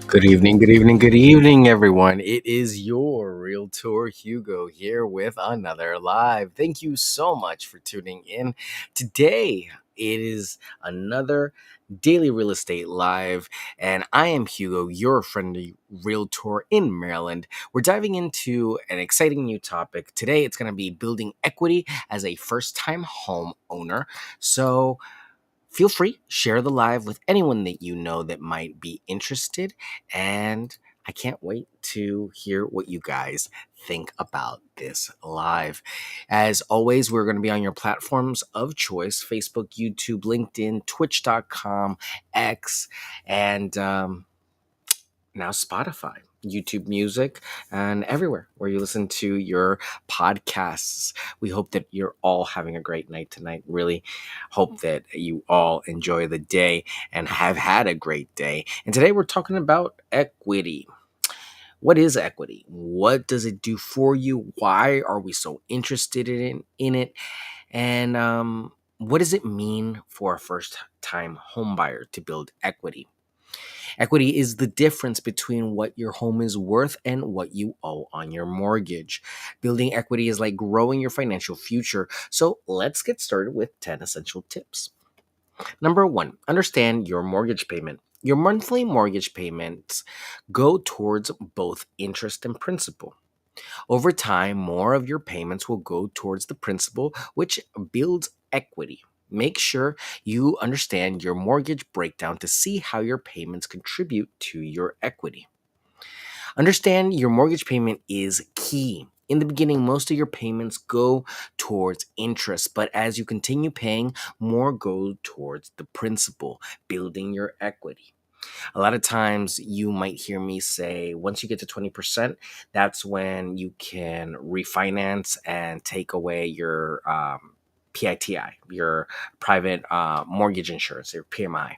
Good evening, everyone. It is your Realtor Hugo here with another live. Thank you so much for tuning in. Today, it is another daily real estate live, and I am Hugo, your friendly realtor in Maryland. We're diving into an exciting new topic. Today, it's going to be building equity as a first time home owner. So, feel free, share the live with anyone that you know that might be interested. And I can't wait to hear what you guys think about this live. As always, we're going to be on your platforms of choice: Facebook, YouTube, LinkedIn, Twitch.com, X, and now Spotify, YouTube Music, and everywhere where you listen to your podcasts. We hope that you're all having a great night tonight. Really hope that you all enjoy the day and have had a great day. And today we're talking about equity. What is equity? What does it do for you? Why are we so interested in it? And what does it mean for a first time home buyer to build equity? Equity is the difference between what your home is worth and what you owe on your mortgage. Building equity is like growing your financial future. So let's get started with 10 essential tips. Number one, understand your mortgage payment. Your monthly mortgage payments go towards both interest and principal. Over time, more of your payments will go towards the principal, which builds equity. Make sure you understand your mortgage breakdown to see how your payments contribute to your equity. Understand your mortgage payment is key. In the beginning, most of your payments go towards interest, but as you continue paying, more go towards the principal, building your equity. A lot of times you might hear me say once you get to 20%, that's when you can refinance and take away your PITI, your private mortgage insurance, your PMI.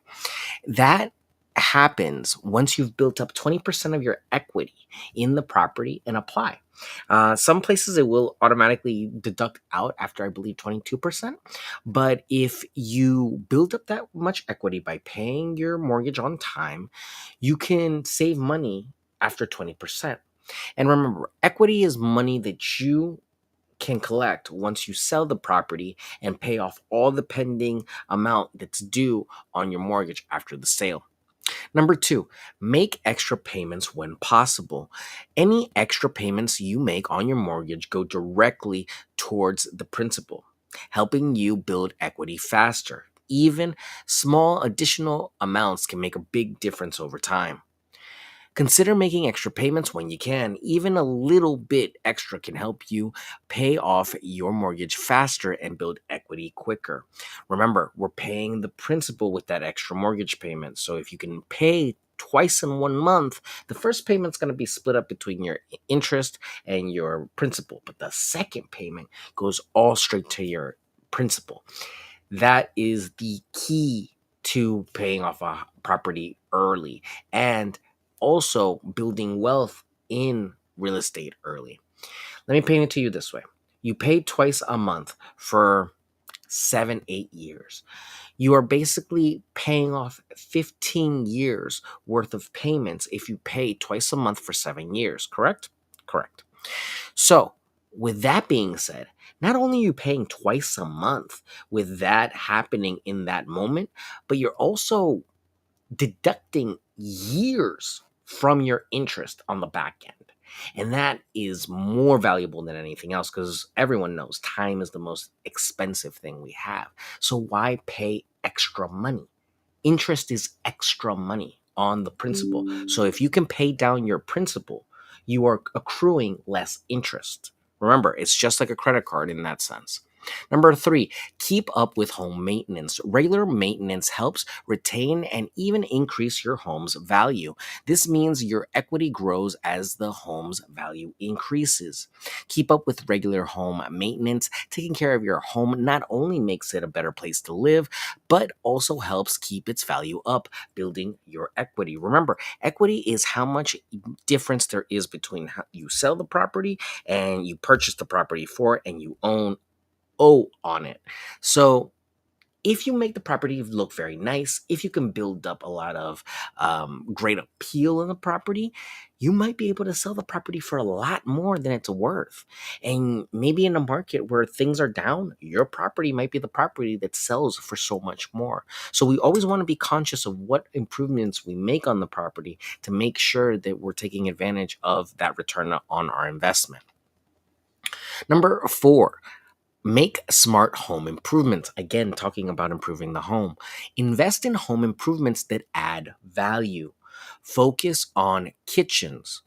That happens once you've built up 20% of your equity in the property and apply. Some places it will automatically deduct out after, I believe, 22%. But if you build up that much equity by paying your mortgage on time, you can save money after 20%. And remember, equity is money that you can collect once you sell the property and pay off all the pending amount that's due on your mortgage after the sale. Number two, make extra payments when possible. Any extra payments you make on your mortgage go directly towards the principal, helping you build equity faster. Even small additional amounts can make a big difference over time. Consider making extra payments when you can. Even a little bit extra can help you pay off your mortgage faster and build equity quicker. Remember, we're paying the principal with that extra mortgage payment. So if you can pay twice in 1 month, the first payment's going to be split up between your interest and your principal, but the second payment goes all straight to your principal. That is the key to paying off a property early and also building wealth in real estate early. Let me paint it to you this way. You pay twice a month for 7, 8 years. You are basically paying off 15 years worth of payments if you pay twice a month for 7 years, correct? Correct. So, with that being said, not only are you paying twice a month with that happening in that moment, but you're also deducting years from your interest on the back end. And that is more valuable than anything else because everyone knows time is the most expensive thing we have. So, why pay extra money? Interest is extra money on the principal. So if you can pay down your principal, you are accruing less interest. Remember, it's just like a credit card in that sense. Number three, keep up with home maintenance. Regular maintenance helps retain and even increase your home's value. This means your equity grows as the home's value increases. Keep up with regular home maintenance. Taking care of your home not only makes it a better place to live, but also helps keep its value up, building your equity. Remember, equity is how much difference there is between how you sell the property and you purchase the property for it and you owe on it. So If you make the property look very nice, if you can build up a lot of great appeal in the property, you might be able to sell the property for a lot more than it's worth. And maybe in a market where things are down, your property might be the property that sells for so much more. So we always want to be conscious of what improvements we make on the property to make sure that we're taking advantage of that return on our investment. Number four, make smart home improvements. Again, talking about improving the home. Invest in home improvements that add value. Focus on kitchens,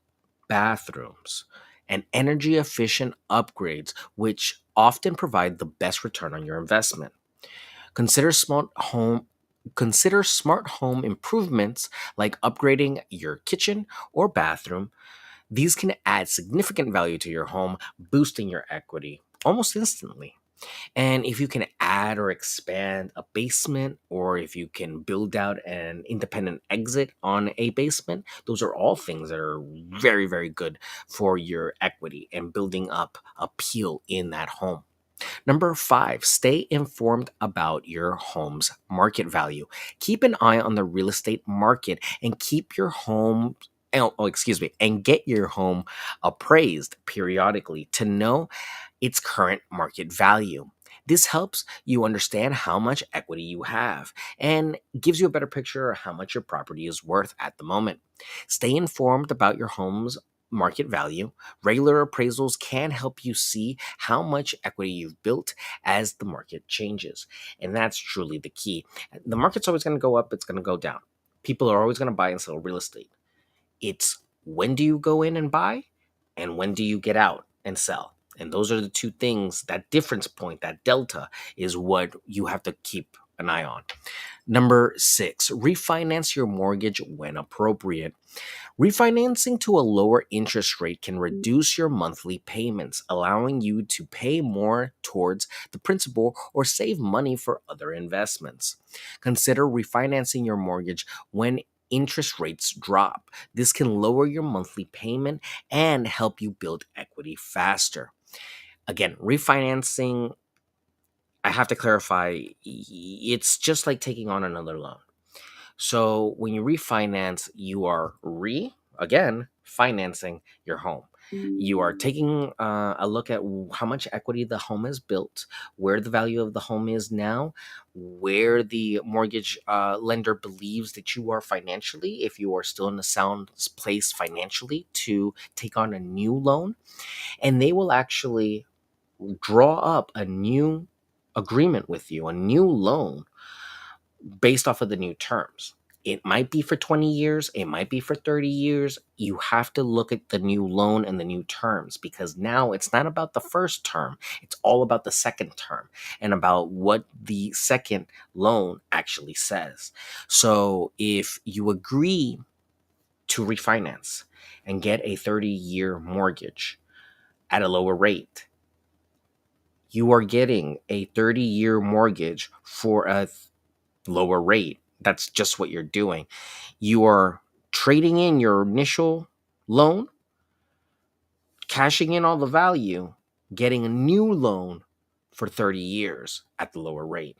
bathrooms, and energy efficient upgrades, which often provide the best return on your investment. Consider smart home Consider smart home improvements like upgrading your kitchen or bathroom. These can add significant value to your home, boosting your equity almost instantly. And if you can add or expand a basement, or if you can build out an independent exit on a basement, those are all things that are very, very good for your equity and building up appeal in that home. Number five, stay informed about your home's market value. Keep an eye on the real estate market and keep your home. And get your home appraised periodically to know its current market value. This helps you understand how much equity you have and gives you a better picture of how much your property is worth at the moment. Stay informed about your home's market value. Regular appraisals can help you see how much equity you've built as the market changes. And that's truly the key. The market's always going to go up, it's going to go down. People are always going to buy and sell real estate. It's when do you go in and buy and when do you get out and sell? And those are the two things, that difference point, that delta is what you have to keep an eye on. Number six, refinance your mortgage when appropriate. Refinancing to a lower interest rate can reduce your monthly payments, allowing you to pay more towards the principal or save money for other investments. Consider refinancing your mortgage when interest rates drop. This can lower your monthly payment and help you build equity faster. Again, refinancing, I have to clarify, it's just like taking on another loan. So when you refinance, you are again financing your home. You are taking a look at how much equity the home has built, where the value of the home is now, where the mortgage lender believes that you are financially, if you are still in a sound place financially to take on a new loan, and they will actually draw up a new agreement with you, a new loan based off of the new terms. It might be for 20 years, it might be for 30 years. You have to look at the new loan and the new terms, because now it's not about the first term, it's all about the second term and about what the second loan actually says. So if you agree to refinance and get a 30-year mortgage at a lower rate, you are getting a 30-year mortgage for a lower rate. That's just what you're doing. You are trading in your initial loan, cashing in all the value, getting a new loan for 30 years at the lower rate.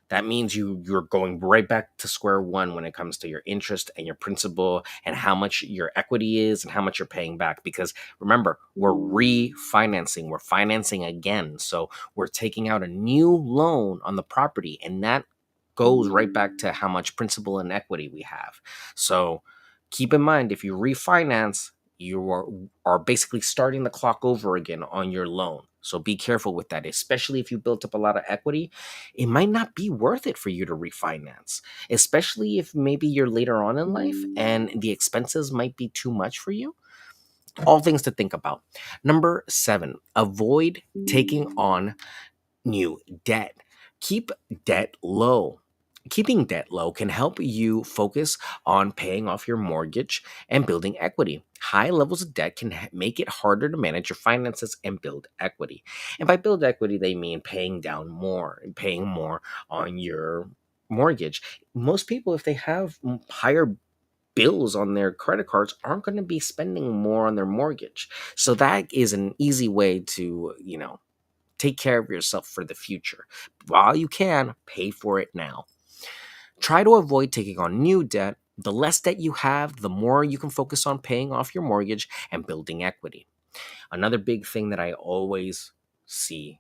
That means you're going right back to square one when it comes to your interest and your principal and how much your equity is and how much you're paying back. Because remember, we're refinancing, we're financing again. So we're taking out a new loan on the property, and that goes right back to how much principal and equity we have. So keep in mind, if you refinance, you are basically starting the clock over again on your loan. So be careful with that, especially if you built up a lot of equity. It might not be worth it for you to refinance, especially if maybe you're later on in life and the expenses might be too much for you. All things to think about. Number seven, avoid taking on new debt. Keep debt low. Keeping debt low can help you focus on paying off your mortgage and building equity. High levels of debt can make it harder to manage your finances and build equity. And by build equity, they mean paying down more and paying more on your mortgage. Most people, if they have higher bills on their credit cards, aren't going to be spending more on their mortgage. So that is an easy way to, Take care of yourself for the future. While you can, pay for it now. Try to avoid taking on new debt. The less debt you have, the more you can focus on paying off your mortgage and building equity. Another big thing that I always see,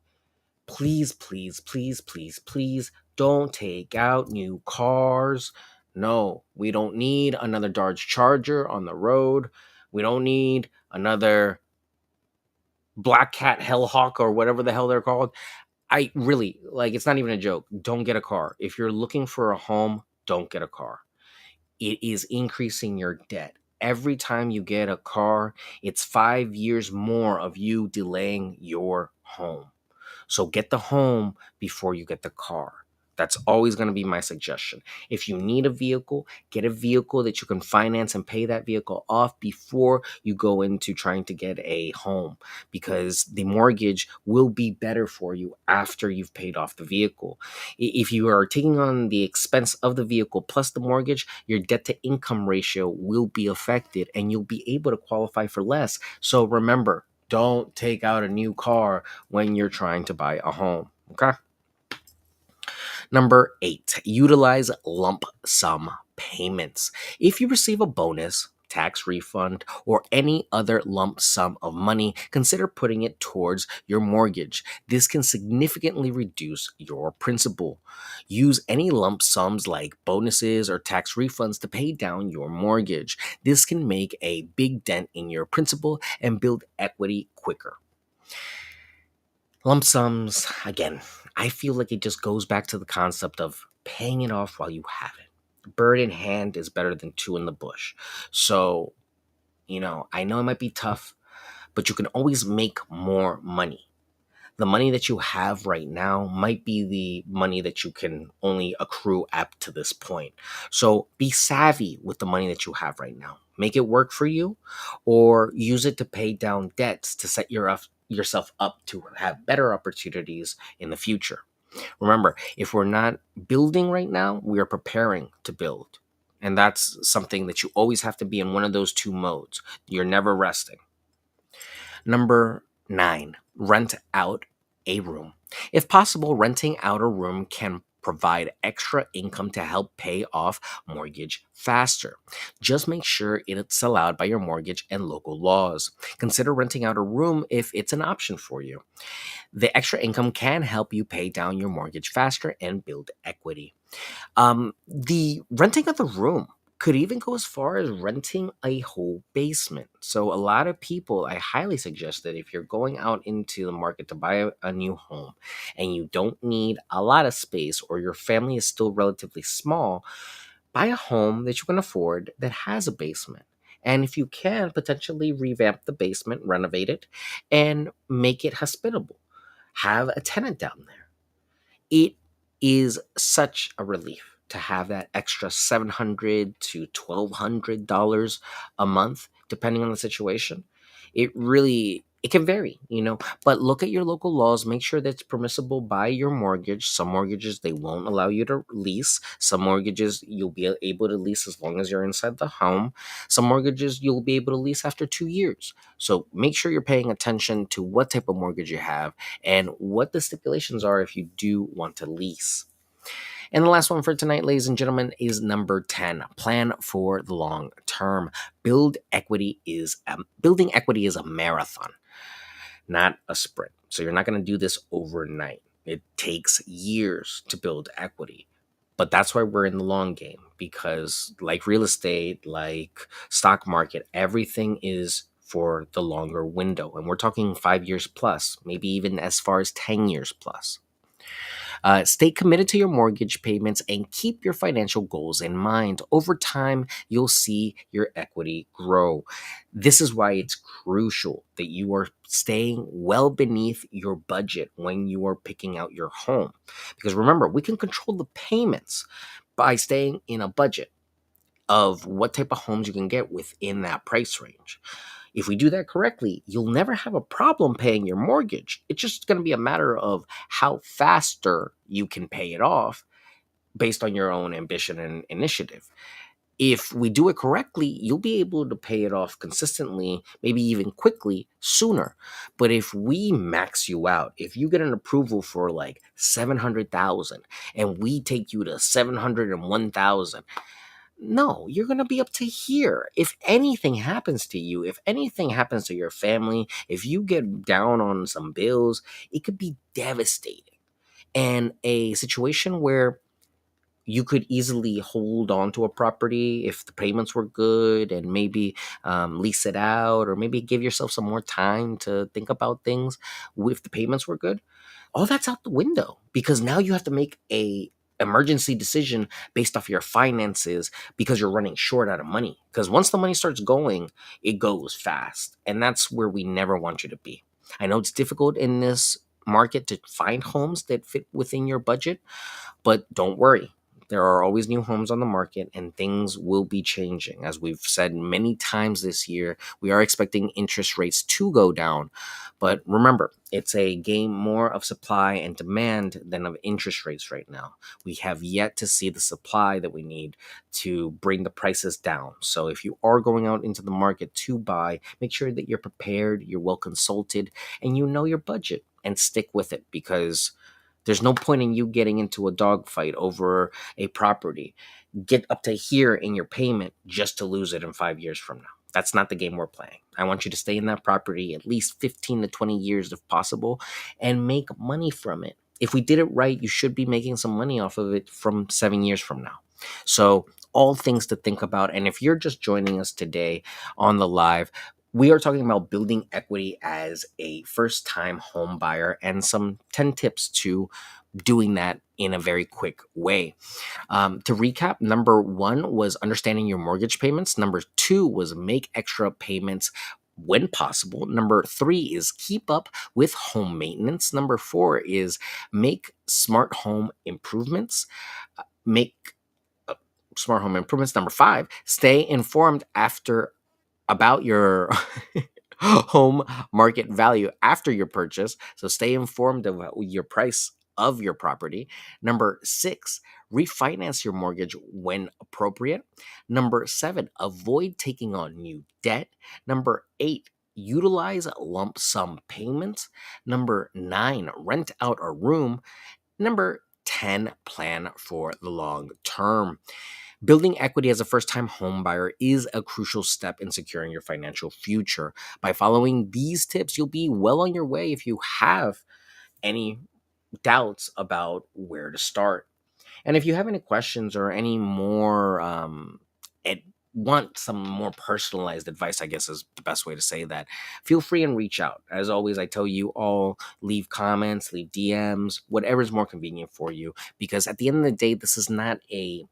please, please, please, please, please don't take out new cars. No, we don't need another Dodge Charger on the road. We don't need another Black Cat Hellhawk or whatever the hell they're called. I really, like, it's not even a joke. Don't get a car. If you're looking for a home, don't get a car. It is increasing your debt. Every time you get a car, it's 5 years more of you delaying your home. So get the home before you get the car. That's always going to be my suggestion. If you need a vehicle, get a vehicle that you can finance and pay that vehicle off before you go into trying to get a home, because the mortgage will be better for you after you've paid off the vehicle. If you are taking on the expense of the vehicle plus the mortgage, your debt to income ratio will be affected and you'll be able to qualify for less. So remember, don't take out a new car when you're trying to buy a home. Okay. Number 8, utilize lump sum payments. If you receive a bonus, tax refund, or any other lump sum of money, consider putting it towards your mortgage. This can significantly reduce your principal. Use any lump sums like bonuses or tax refunds to pay down your mortgage. This can make a big dent in your principal and build equity quicker. Lump sums, again, I feel like it just goes back to the concept of paying it off while you have it. Bird in hand is better than two in the bush. So, I know it might be tough, but you can always make more money. The money that you have right now might be the money that you can only accrue up to this point. So be savvy with the money that you have right now. Make it work for you, or use it to pay down debts to set yourself up to have better opportunities in the future. Remember, if we're not building right now, we are preparing to build. And that's something that you always have to be in one of those two modes. You're never resting. Number 9, rent out a room. If possible, renting out a room can provide extra income to help pay off mortgage faster. Just make sure it's allowed by your mortgage and local laws. Consider renting out a room if it's an option for you. The extra income can help you pay down your mortgage faster and build equity. The renting of the room could even go as far as renting a whole basement. So a lot of people, I highly suggest that if you're going out into the market to buy a new home and you don't need a lot of space, or your family is still relatively small, buy a home that you can afford that has a basement. And if you can, potentially revamp the basement, renovate it, and make it hospitable. Have a tenant down there. It is such a relief to have that extra $700 to $1,200 a month, depending on the situation. It can vary, but look at your local laws. Make sure that's permissible by your mortgage. Some mortgages, they won't allow you to lease. Some mortgages, you'll be able to lease as long as you're inside the home. Some mortgages, you'll be able to lease after 2 years. So make sure you're paying attention to what type of mortgage you have and what the stipulations are if you do want to lease. And the last one for tonight, ladies and gentlemen, is number 10. Plan for the long term. Building equity is a marathon, not a sprint. So you're not going to do this overnight. It takes years to build equity. But that's why we're in the long game, because like real estate, like stock market, everything is for the longer window. And we're talking 5 years plus, maybe even as far as 10 years plus. Stay committed to your mortgage payments and keep your financial goals in mind. Over time, you'll see your equity grow. This is why it's crucial that you are staying well beneath your budget when you are picking out your home. Because remember, we can control the payments by staying in a budget of what type of homes you can get within that price range. If we do that correctly, you'll never have a problem paying your mortgage. It's just going to be a matter of how faster you can pay it off based on your own ambition and initiative. If we do it correctly, you'll be able to pay it off consistently, maybe even quickly sooner. But if we max you out, if you get an approval for like 700,000 and we take you to 701,000, no, you're going to be up to here. If anything happens to you, if anything happens to your family, if you get down on some bills, it could be devastating. And a situation where you could easily hold on to a property if the payments were good and maybe lease it out, or maybe give yourself some more time to think about things if the payments were good. All that's out the window because now you have to make a emergency decision based off your finances because you're running short out of money. Because once the money starts going, it goes fast. And that's where we never want you to be. I know it's difficult in this market to find homes that fit within your budget, but don't worry. There are always new homes on the market and things will be changing. As we've said many times this year, we are expecting interest rates to go down. But remember, it's a game more of supply and demand than of interest rates right now. We have yet to see the supply that we need to bring the prices down. So if you are going out into the market to buy, make sure that you're prepared, you're well consulted, and you know your budget and stick with it because there's no point in you getting into a dogfight over a property. Get up to here in your payment just to lose it in 5 years from now. That's not the game we're playing. I want you to stay in that property at least 15 to 20 years if possible and make money from it. If we did it right, you should be making some money off of it from 7 years from now. So, all things to think about. And if you're just joining us today on the live, we are talking about building equity as a first time home buyer and some 10 tips to doing that in a very quick way. To recap, number one was understanding your mortgage payments. Number two was make extra payments when possible. Number three is keep up with home maintenance. Number four is make smart home improvements. Make smart home improvements. Number five, stay informed after about your home market value after your purchase. So stay informed of your price of your property. Number six, refinance your mortgage when appropriate. Number seven, avoid taking on new debt. Number eight, utilize lump sum payments. Number nine, rent out a room. Number 10, plan for the long term. Building equity as a first time home buyer is a crucial step in securing your financial future. By following these tips, you'll be well on your way if you have any doubts about where to start. And if you have any questions or any more, want some more personalized advice, I guess is the best way to say that, feel free and reach out. As always, I tell you all, leave comments, leave DMs, whatever is more convenient for you. Because at the end of the day, this is not a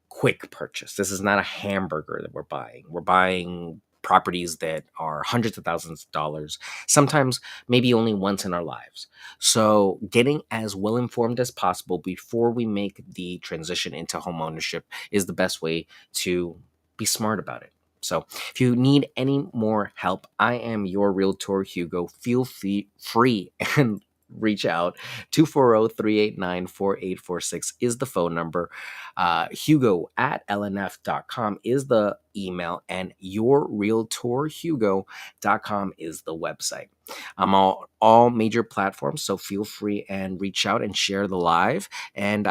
quick purchase. This is not a hamburger that we're buying. We're buying properties that are hundreds of thousands of dollars, sometimes maybe only once in our lives. So getting as well informed as possible before we make the transition into home ownership is the best way to be smart about it. So if you need any more help, I am your realtor, Hugo. Feel free and reach out. 240-389-4846 is the phone number. Hugo at lnf.com is the email, and yourrealtorhugo.com is the website. I'm all major platforms, so feel free and reach out and share the live. And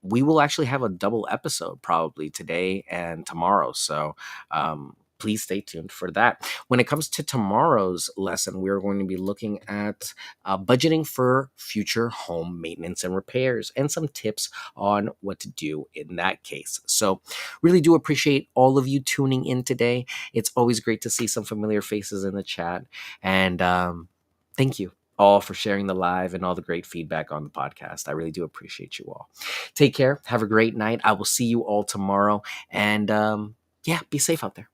we will actually have a double episode probably today and tomorrow. So please stay tuned for that. When it comes to tomorrow's lesson, we're going to be looking at budgeting for future home maintenance and repairs and some tips on what to do in that case. So really do appreciate all of you tuning in today. It's always great to see some familiar faces in the chat. And thank you all for sharing the live and all the great feedback on the podcast. I really do appreciate you all. Take care. Have a great night. I will see you all tomorrow. And yeah, be safe out there.